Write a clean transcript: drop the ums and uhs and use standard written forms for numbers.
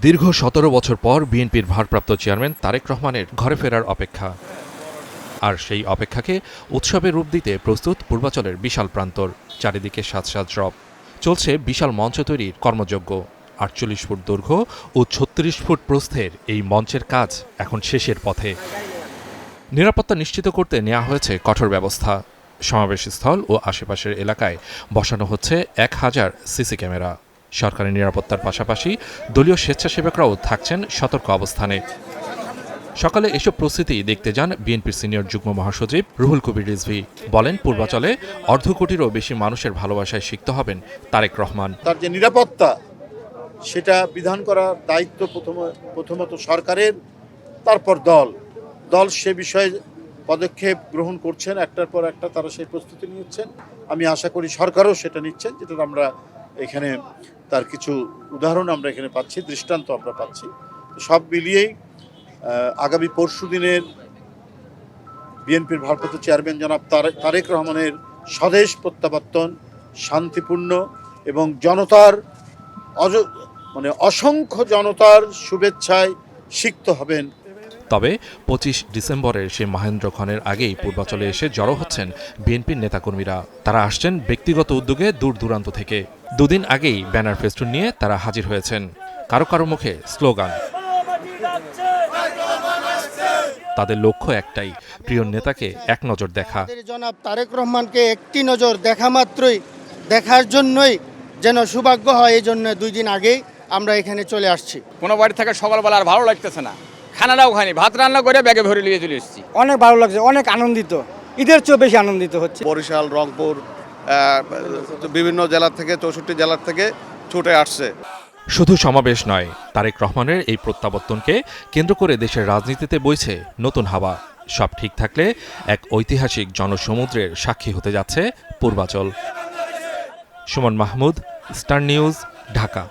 দীর্ঘ ১৭ বছর পর বিএনপির ভারপ্রাপ্ত চেয়ারম্যান তারেক রহমানের ঘরে ফেরার অপেক্ষা। আর সেই অপেক্ষাকে উৎসবের রূপ দিতে প্রস্তুত পূর্বাচলের বিশাল প্রান্তর। চারিদিকে সাজ সাজ রব, চলছে বিশাল মঞ্চ তৈরির কর্মযজ্ঞ। ৪৮ ফুট দৈর্ঘ্য ও ৩৬ ফুট প্রস্থের এই মঞ্চের কাজ এখন শেষের পথে। নিরাপত্তা নিশ্চিত করতে নেওয়া হয়েছে কঠোর ব্যবস্থা। সমাবেশস্থল ও আশেপাশের এলাকায় বসানো হচ্ছে ১,০০০ সিসি ক্যামেরা। সরকারি নিরাপত্তার পাশাপাশি দলীয় স্বেচ্ছাসেবকরাও থাকছেন সতর্ক অবস্থানে। সকালে এসব প্রস্তুতি দেখতে যান বিএনপির সিনিয়র যুগ্ম মহাসচিব রুহুল কবির রিজভী। বলেন, পূর্বাচলে ১/২ কোটিরও বেশি মানুষের ভালোবাসায় সিক্ত হবেন তারেক রহমান। তার যে নিরাপত্তা, সেটা বিধান করার দায়িত্ব প্রথমত সরকারের, তারপর দল সে বিষয়ে পদক্ষেপ গ্রহণ করছেন, একটার পর একটা তারা সেই প্রস্তুতি নিচ্ছেন। আমি আশা করি সরকারও সেটা নিচ্ছেন, যেটা আমরা এখানে তার কিছু উদাহরণ আমরা এখানে পাচ্ছি, দৃষ্টান্ত আমরা পাচ্ছি। সব মিলিয়েই আগামী পরশু দিনের বিএনপির ভারপ্রাপ্ত চেয়ারম্যান জনাব তারেক রহমানের স্বদেশ প্রত্যাবর্তন শান্তিপূর্ণ এবং জনতার অসংখ্য জনতার শুভেচ্ছায় সিক্ত হবেন। তবে ২৫ ডিসেম্বরের সেই মহেন্দ্রক্ষণের আগেই পূর্বাচলে এসে জড়ো হচ্ছেন বিএনপির নেতাকর্মীরা। তারা আসছেন ব্যক্তিগত উদ্যোগে দূর দূরান্ত থেকে। দুদিন আগেই ব্যানার ফেস্টুন নিয়ে তারা হাজির হয়েছেন। কারো কারো মুখে স্লোগান। তাদের লক্ষ্য একটাই, প্রিয় নেতাকে এক নজর দেখা। জনাব তারেক রহমানকে একটি নজর দেখা মাত্রই দেখার জন্যই যেন সৌভাগ্য হয়, এই জন্য 2 দিন আগেই আমরা এখানে চলে আসছি। কোনো বাড়ি থেকে সকালবেলা আর ভালো লাগতেছে না, খানাটাও খাইনি, ভাত রান্না করে ব্যাগে ভরে নিয়ে চলে এসেছি। অনেক ভালো লাগছে, অনেক আনন্দিত, ঈদের চেয়েও বেশি আনন্দিত হচ্ছে। বরিশাল, রংপুর, বিভিন্ন জেলা থেকে 64 জেলার থেকে ছুটে আসছে। শুধু সমাবেশ নয়, তারেক রহমানের এই প্রত্যাবর্তনকে কেন্দ্র করে দেশের রাজনীতিতে বইছে নতুন হাওয়া। সব ঠিক থাকলে এক ঐতিহাসিক জনসমুদ্রের সাক্ষী হতে যাচ্ছে পূর্বাচল। Suman Mahmud, star news, Dhaka.